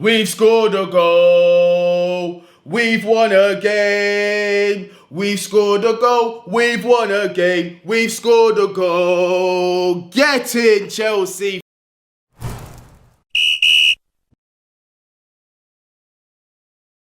We've scored a goal. We've won a game. We've scored a goal. We've won a game. We've scored a goal. Get in, Chelsea.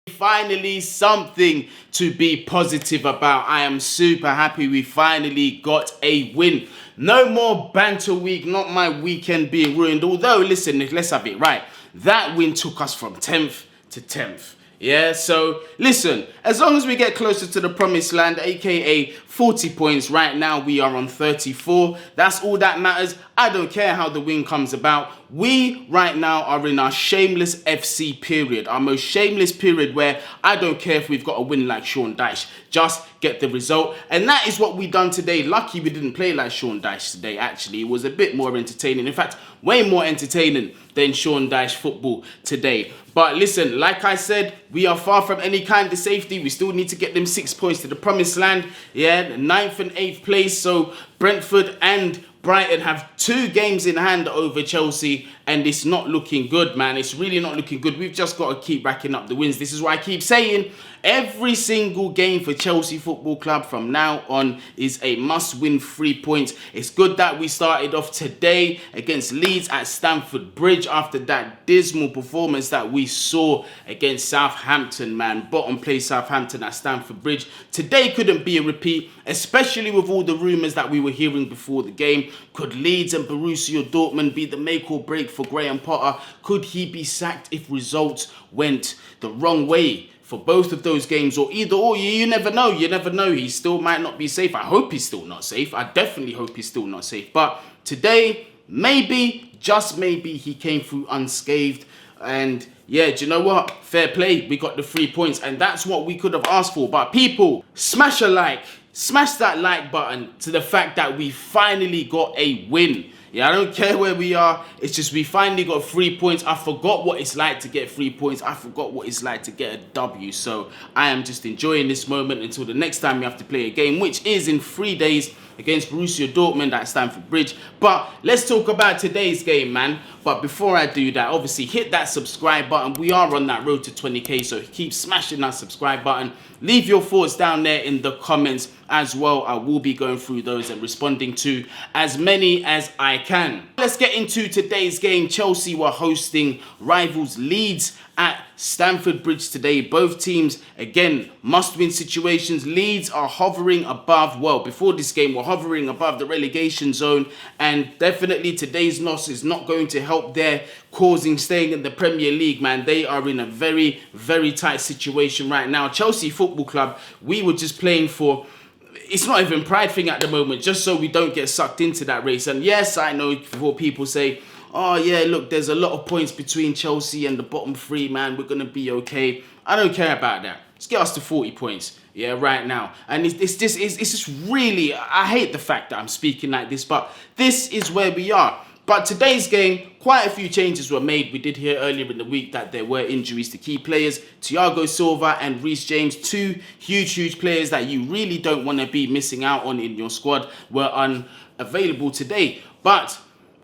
Finally, something to be positive about. I am super happy we finally got a win. No more banter week, not my weekend being ruined. Although, listen, let's have it right. That win took us from 10th to 10th. Yeah, so listen, as long as we get closer to the promised land, aka 40 points, right now we are on 34. That's all that matters. I don't care how the win comes about. We right now are in our shameless FC period, our most shameless period where I don't care if we've got a win like Sean Dyche. Just get the result. And that is what we done today. Lucky we didn't play like Sean Dyche today, actually. It was a bit more entertaining. In fact, way more entertaining than Sean Dyche football today. But listen, like I said, we are far from any kind of safety. We still need to get them 6 points to the promised land. Yeah, 9th and 8th place. So Brentford and Brighton have 2 games in hand over Chelsea, and it's not looking good, man. It's really not looking good. We've just got to keep racking up the wins. This is why I keep saying every single game for Chelsea Football Club from now on is a must-win 3 points. It's good that we started off today against Leeds at Stamford Bridge after that dismal performance that we saw against Southampton, man. Bottom place Southampton at Stamford Bridge. Today couldn't be a repeat, especially with all the rumours that we were hearing before the game. Could Leeds and Borussia Dortmund be the make or break for Graham Potter? Could he be sacked if results went the wrong way for both of those games, or either or? You never know. You never know. He still might not be safe. I hope he's still not safe. I definitely hope he's still not safe. But today, maybe, just maybe, he came through unscathed. And yeah, do you know what? Fair play. We got the 3 points, and that's what we could have asked for. But people, smash a like. Smash that like button to the fact that we finally got a win. Yeah, I don't care where we are. It's just we finally got 3 points. I forgot what it's like to get 3 points. I forgot what it's like to get a W. So I am just enjoying this moment until the next time we have to play a game, which is in 3 days against Borussia Dortmund at Stamford Bridge. But let's talk about today's game, man. But before I do that, obviously hit that subscribe button. We are on that road to 20k, so keep smashing that subscribe button. Leave your thoughts down there in the comments as well. I will be going through those and responding to as many as I can. Let's get into today's game. Chelsea were hosting rivals Leeds at Stamford Bridge today. Both teams, again, must-win situations. Leeds are hovering above, well, before this game, were hovering above the relegation zone, and definitely today's loss is not going to help their cause in staying in the Premier League, man. They are in a very, very tight situation right now. Chelsea Football Club, we were just playing for, it's not even pride thing at the moment, just so we don't get sucked into that race. And yes, I know before people say, oh yeah, look, there's a lot of points between Chelsea and the bottom 3, man. We're going to be okay. I don't care about that. Let's get us to 40 points. Yeah, right now. And it's just really, I hate the fact that I'm speaking like this, but this is where we are. But today's game, quite a few changes were made. We did hear earlier in the week that there were injuries to key players. Thiago Silva and Reece James, 2 huge players that you really don't want to be missing out on in your squad, were unavailable today. But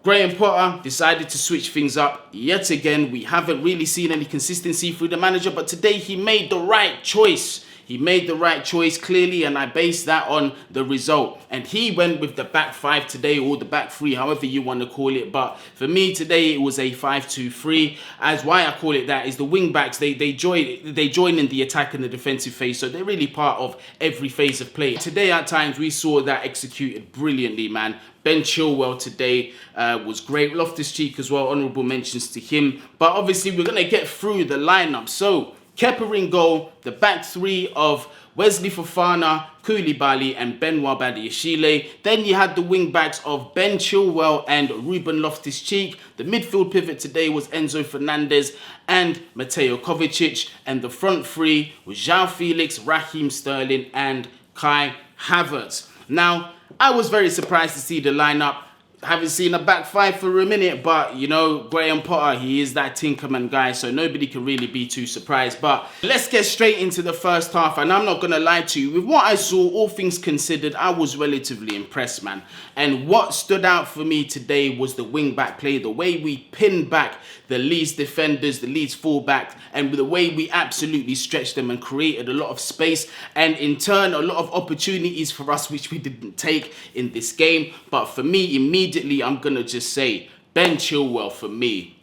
Graham Potter decided to switch things up yet again. We haven't really seen any consistency through the manager, but today he made the right choice. He made the right choice clearly, and I base that on the result. And he went with the back 5 today, or the back 3, however you want to call it. But for me today, it was a 5-2-3. As why I call it that is the wing backs, they join in the attack and the defensive phase, so they're really part of every phase of play. Today, at times, we saw that executed brilliantly, man. Ben Chilwell today was great. Loftus-Cheek as well, honourable mentions to him. But obviously, we're going to get through the lineup. So Kepa in goal, the back 3 of Wesley Fofana, Koulibaly and Benoit Badiashile. Then you had the wing backs of Ben Chilwell and Ruben Loftus-Cheek. The midfield pivot today was Enzo Fernandez and Mateo Kovacic. And the front 3 was João Felix, Raheem Sterling and Kai Havertz. Now, I was very surprised to see the lineup. Haven't seen a back five for a minute, but you know, Graham Potter, he is that Tinkerman guy, so nobody can really be too surprised. But let's get straight into the first half, and I'm not going to lie to you, with what I saw, all things considered, I was relatively impressed, man. And what stood out for me today was the wing-back play, the way we pinned back the Leeds defenders, the Leeds full-back, and the way we absolutely stretched them and created a lot of space, and in turn, a lot of opportunities for us, which we didn't take in this game. But for me, immediately, I'm going to just say Ben Chilwell for me.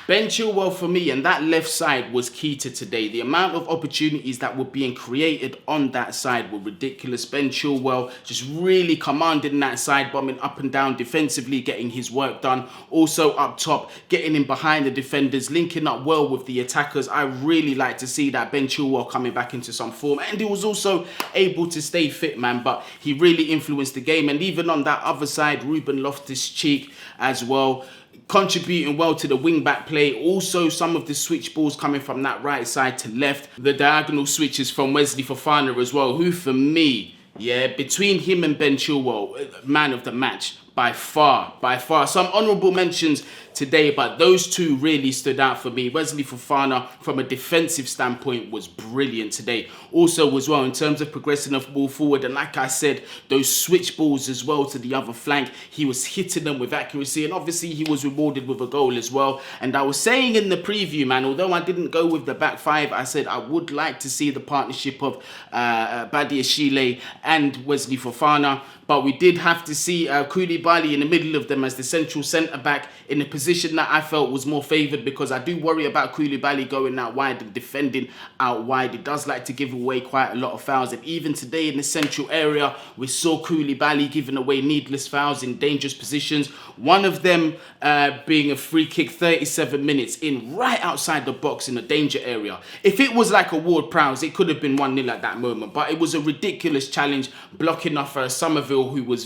Ben Chilwell for me, and that left side was key to today. The amount of opportunities that were being created on that side were ridiculous. Ben Chilwell just really commanding that side, bombing up and down defensively, getting his work done. Also up top, getting in behind the defenders, linking up well with the attackers. I really like to see that Ben Chilwell coming back into some form. And he was also able to stay fit, man, but he really influenced the game. And even on that other side, Ruben Loftus-Cheek as well, contributing well to the wing-back play. Also, some of the switch balls coming from that right side to left. The diagonal switches from Wesley Fofana as well, who for me, yeah, between him and Ben Chilwell, man of the match. By far. Some honourable mentions today, but those two really stood out for me. Wesley Fofana, from a defensive standpoint, was brilliant today. Also, as well, in terms of progressing the ball forward, and like I said, those switch balls as well to the other flank, he was hitting them with accuracy, and obviously he was rewarded with a goal as well. And I was saying in the preview, man, although I didn't go with the back five, I said I would like to see the partnership of Badiashile and Wesley Fofana, but we did have to see Koulibaly in the middle of them as the central centre-back in a position that I felt was more favoured, because I do worry about Koulibaly going out wide and defending out wide. He does like to give away quite a lot of fouls, and even today in the central area, we saw Koulibaly giving away needless fouls in dangerous positions. One of them being a free kick 37 minutes in, right outside the box in a danger area. If it was like a Ward-Prowse, it could have been 1-0 at that moment, but it was a ridiculous challenge, blocking off Somerville, who was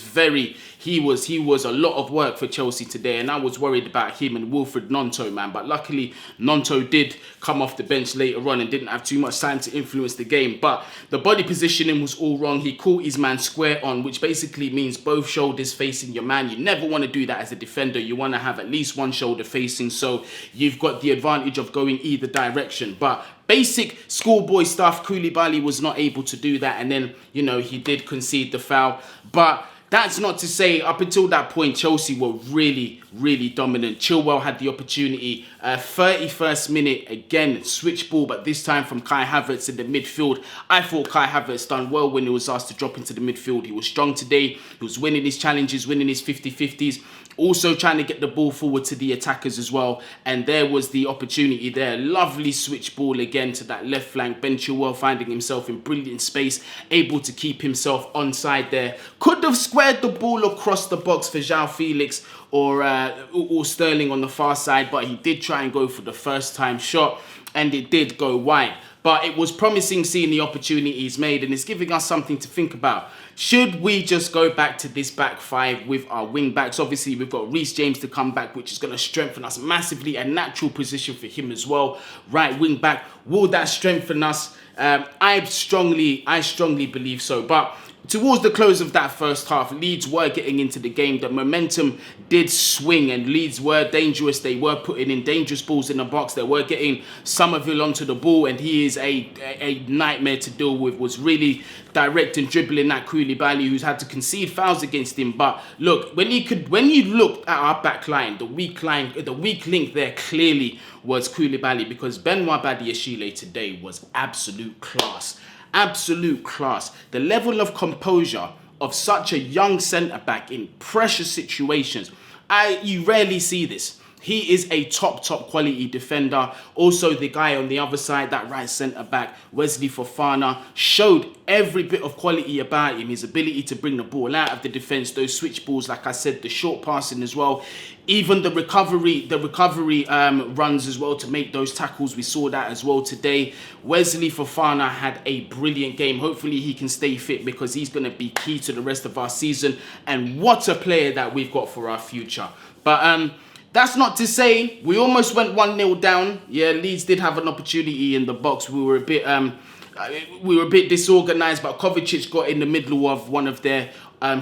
he was a lot of work for Chelsea today, and I was worried about him and Wilfred Gnonto, man. But luckily, Gnonto did come off the bench later on and didn't have too much time to influence the game. But the body positioning was all wrong. He caught his man square on, which basically means both shoulders facing your man. You never want to do that as a defender. You want to have at least one shoulder facing, so you've got the advantage of going either direction. But basic schoolboy stuff, Koulibaly was not able to do that, and then, you know, he did concede the foul. But that's not to say, up until that point, Chelsea were really, really dominant. Chilwell had the opportunity. 31st minute, again, switch ball, but this time from Kai Havertz in the midfield. I thought Kai Havertz done well when he was asked to drop into the midfield. He was strong today. He was winning his challenges, winning his 50-50s. Also trying to get the ball forward to the attackers as well. And there was the opportunity there. Lovely switch ball again to that left flank. Ben Chilwell finding himself in brilliant space, able to keep himself onside there. Could have squared the ball across the box for João Felix or Sterling on the far side, but he did try and go for the first time shot, and it did go wide. But it was promising seeing the opportunities made, and it's giving us something to think about. Should we just go back to this back five with our wing backs? Obviously, we've got Reece James to come back, which is going to strengthen us massively. A natural position for him as well. Right wing back, will that strengthen us? I strongly believe so. But towards the close of that first half, Leeds were getting into the game. The momentum did swing, and Leeds were dangerous. They were putting in dangerous balls in the box. They were getting Somerville onto the ball, and he is a nightmare to deal with. Was really direct and dribbling that Koulibaly, who's had to concede fouls against him. But look, when you looked at our back line, the weak link there clearly was Koulibaly, because Benoit Badiashile today was absolute class. Absolute class. The level of composure of such a young centre-back in pressure situations, you rarely see this. He is a top quality defender. Also, the guy on the other side, that right centre-back, Wesley Fofana, showed every bit of quality about him. His ability to bring the ball out of the defence, those switch balls, like I said, the short passing as well. Even the recovery runs as well to make those tackles. We saw that as well today. Wesley Fofana had a brilliant game. Hopefully he can stay fit, because he's going to be key to the rest of our season. And what a player that we've got for our future. But that's not to say we almost went 1-0 down. Yeah, Leeds did have an opportunity in the box. We were a bit disorganised, but Kovacic got in the middle of one of their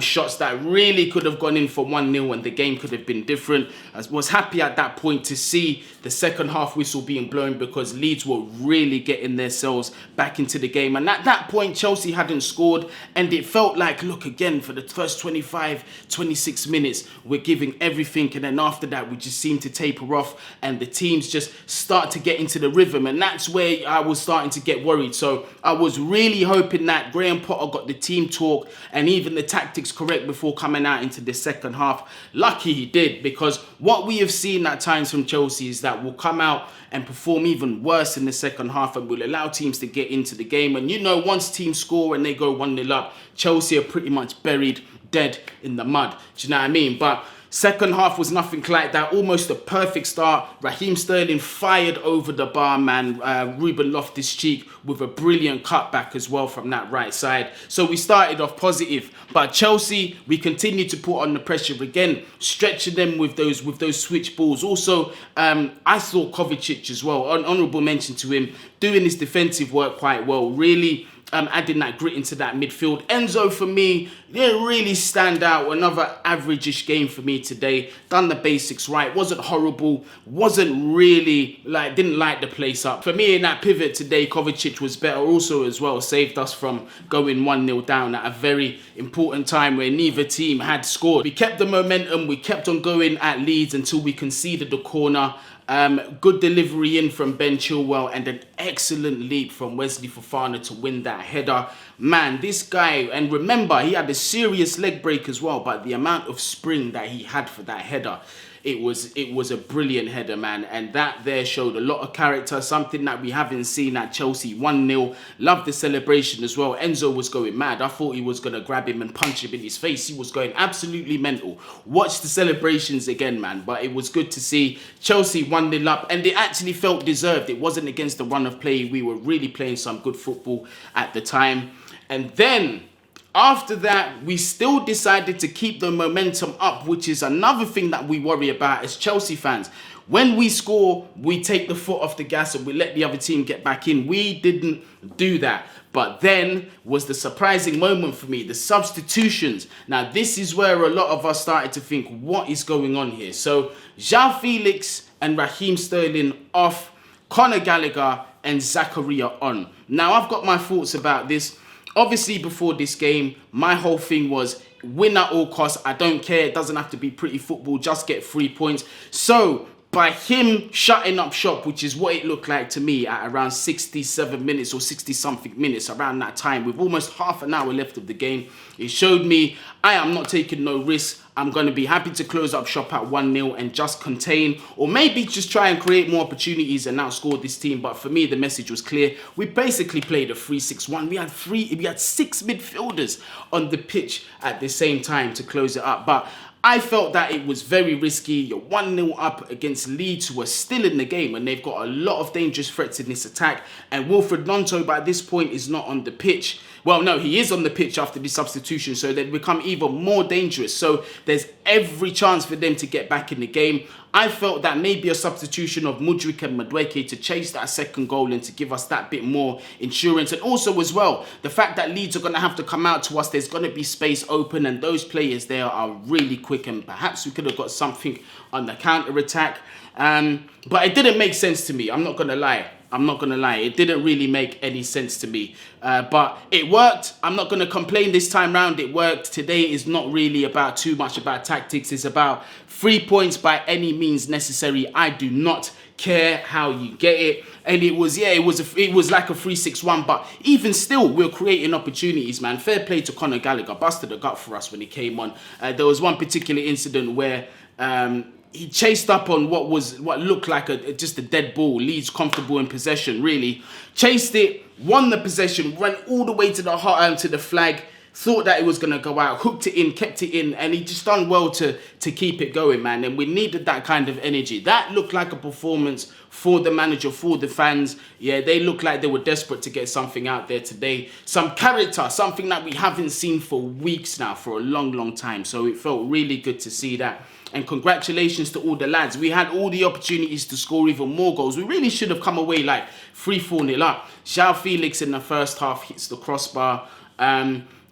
shots that really could have gone in for 1-0 and the game could have been different. I was happy at that point to see the second half whistle being blown because Leeds were really getting themselves back into the game. And at that point, Chelsea hadn't scored and it felt like, look, again, for the first 25, 26 minutes, we're giving everything. And then after that, we just seem to taper off and the teams just start to get into the rhythm. And that's where I was starting to get worried. So I was really hoping that Graham Potter got the team talk and even the tactics correct before coming out into the second half. Lucky he did, because what we have seen at times from Chelsea is that we'll come out and perform even worse in the second half and will allow teams to get into the game. And you know, once teams score and they go 1-0 up, Chelsea are pretty much buried dead in the mud. Do you know what I mean? But second half was nothing like that. Almost a perfect start. Raheem Sterling fired over the bar, man. Ruben Loftus-Cheek with a brilliant cutback as well from that right side. So we started off positive. But Chelsea, we continued to put on the pressure again, stretching them with those switch balls. Also, I saw Kovacic as well. Honourable mention to him, doing his defensive work quite well. Really adding that grit into that midfield. Enzo, for me, didn't really stand out. Another average-ish game for me today. Done the basics right. Wasn't horrible. Wasn't really, didn't light the place up. For me, in that pivot today, Kovacic was better also as well. Saved us from going 1-0 down at a very important time where neither team had scored. We kept the momentum. We kept on going at Leeds until we conceded the corner. Good delivery in from Ben Chilwell and an excellent leap from Wesley Fofana to win that header. Man, this guy, and remember, he had a serious leg break as well, but the amount of spring that he had for that header, it was a brilliant header, man. And that there showed a lot of character, something that we haven't seen at Chelsea. 1-0. Loved the celebration as well. Enzo was going mad. I thought he was going to grab him and punch him in his face. He was going absolutely mental. Watch the celebrations again, man. But it was good to see Chelsea 1-0 up. And it actually felt deserved. It wasn't against the run of play. We were really playing some good football at the time. And then after that, we still decided to keep the momentum up, which is another thing that we worry about as Chelsea fans. When we score, we take the foot off the gas and we let the other team get back in. We didn't do that. But then was the surprising moment for me, the substitutions. Now, this is where a lot of us started to think, what is going on here? So, João Felix and Raheem Sterling off, Conor Gallagher and Zakaria on. Now, I've got my thoughts about this. Obviously, before this game, my whole thing was win at all costs. I don't care. It doesn't have to be pretty football. Just get 3 points. So, by him shutting up shop, which is what it looked like to me at around 67 minutes or 60-something minutes, around that time, with almost half an hour left of the game, it showed me I am not taking no risks. I'm going to be happy to close up shop at 1-0 and just contain, or maybe just try and create more opportunities and outscore this team. But for me, the message was clear. We basically played a 3-6-1. We had 6 midfielders on the pitch at the same time to close it up. But I felt that it was very risky. You're 1-0 up against Leeds, who are still in the game, and they've got a lot of dangerous threats in this attack. And Wilfried Gnonto, by this point, is not on the pitch. Well, no, he is on the pitch after the substitution, so they become even more dangerous. So there's every chance for them to get back in the game. I felt that maybe a substitution of Mudryk and Madueke to chase that second goal and to give us that bit more insurance. And also as well, the fact that Leeds are going to have to come out to us, there's going to be space open and those players there are really quick and perhaps we could have got something on the counter-attack. But it didn't make sense to me. I'm not going to lie. It didn't really make any sense to me. But it worked. I'm not going to complain this time round. It worked. Today is not really about too much about tactics. It's about 3 points by any means necessary. I do not care how you get it. And it was like a 3-6-1. But even still, we're creating opportunities, man. Fair play to Conor Gallagher. Busted a gut for us when he came on. There was one particular incident where he chased up on what looked like just a dead ball. Leeds comfortable in possession, really. Chased it, won the possession, went all the way to the flag, thought that it was going to go out, hooked it in, kept it in, and he just done well to keep it going, man. And we needed that kind of energy. That looked like a performance for the manager, for the fans. Yeah, they looked like they were desperate to get something out there today. Some character, something that we haven't seen for weeks now, for a long, long time. So it felt really good to see that. And congratulations to all the lads. We had all the opportunities to score even more goals. We really should have come away like 3-4-0 up. João Felix in the first half hits the crossbar.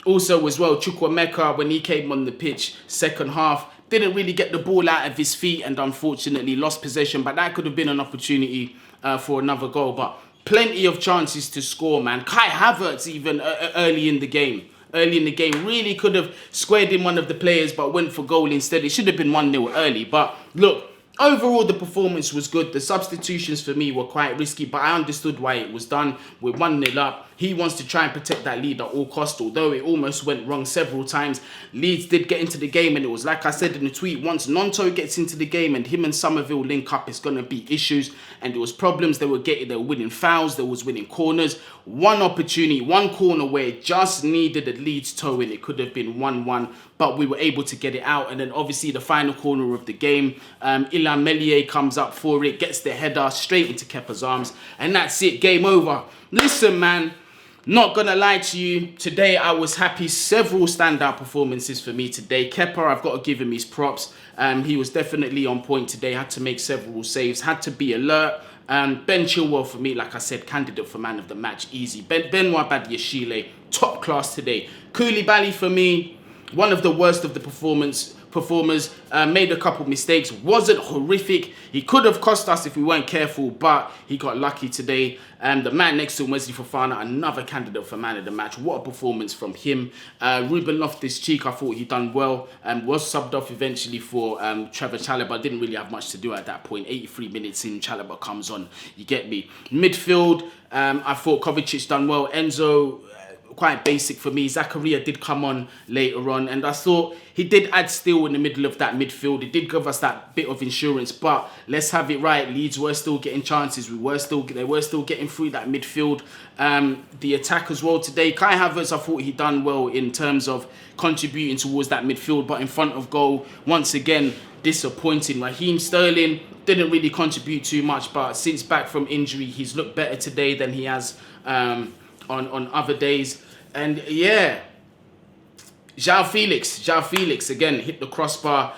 Also as well, Chukwuemeka, when he came on the pitch, second half, didn't really get the ball out of his feet and unfortunately lost possession. But that could have been an opportunity for another goal. But plenty of chances to score, man. Kai Havertz even early in the game. Really could have squared in one of the players but went for goal instead. It should have been 1-0 early. But look, overall the performance was good. The substitutions for me were quite risky, but I understood why it was done. We're 1-0 up. He wants to try and protect that lead at all costs, although it almost went wrong several times. Leeds did get into the game, and it was like I said in the tweet, once Nonto gets into the game and him and Somerville link up, it's going to be issues. And there was problems they were getting. They were winning fouls, they was winning corners. One opportunity, one corner where it just needed a Leeds toe in. It could have been 1-1, but we were able to get it out. And then obviously the final corner of the game, Ilan Melier comes up for it, gets the header straight into Kepa's arms, and that's it, game over. Listen, man, not gonna lie to you, today I was happy. Several standout performances for me today. Kepa, I've got to give him his props. He was definitely on point today, had to make several saves, had to be alert. Ben Chilwell for me, like I said, candidate for man of the match, easy. Benoit Badiashile, top class today. Koulibaly for me, one of the worst of the performers, made a couple mistakes, wasn't horrific. He could have cost us if we weren't careful, but he got lucky today. The man next to him, Wesley Fofana, another candidate for man of the match. What a performance from him. Ruben Loftus-Cheek, I thought he done well, was subbed off eventually for Trevor Chalobah. Didn't really have much to do at that point. 83 minutes in, Chalobah comes on, you get me. Midfield, I thought Kovacic done well. Enzo, quite basic for me. Zakaria did come on later on, and I thought he did add still in the middle of that midfield. It did give us that bit of insurance, but let's have it right. Leeds were still getting chances. They were still getting through that midfield. The attack as well today. Kai Havertz, I thought he done well in terms of contributing towards that midfield, but in front of goal, once again, disappointing. Raheem Sterling didn't really contribute too much, but since back from injury, he's looked better today than he has on other days. And yeah, João Felix again hit the crossbar,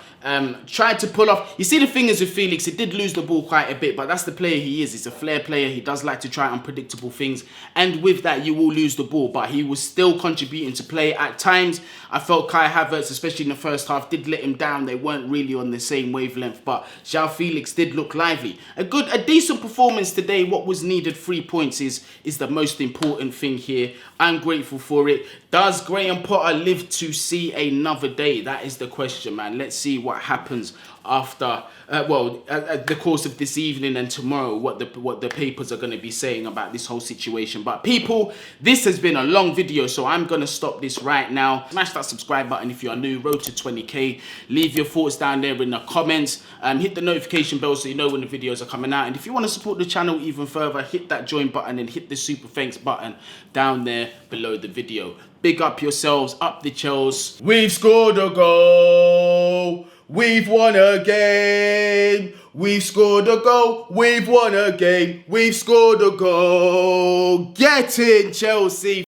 tried to pull off. You see, the thing is with Felix, he did lose the ball quite a bit, but that's the player he is. He's a flair player. He does like to try unpredictable things, and with that you will lose the ball, but he was still contributing to play. At times I felt Kai Havertz, especially in the first half, did let him down. They weren't really on the same wavelength, but João Felix did look lively. A decent performance today. What was needed, 3 points, is the most important thing here. I'm grateful for it. Does Graham Potter live to see another day? That is the question, man. Let's see what happens after, the course of this evening and tomorrow, what the papers are going to be saying about this whole situation. But people, this has been a long video, so I'm going to stop this right now. Smash that subscribe button if you are new. Road to 20k. Leave your thoughts down there in the comments. Hit the notification bell so you know when the videos are coming out. And if you want to support the channel even further, hit that join button and hit the super thanks button down there below the video. Big up yourselves, up the Chels. We've scored a goal. We've won a game. We've scored a goal. We've won a game. We've scored a goal. Get in, Chelsea.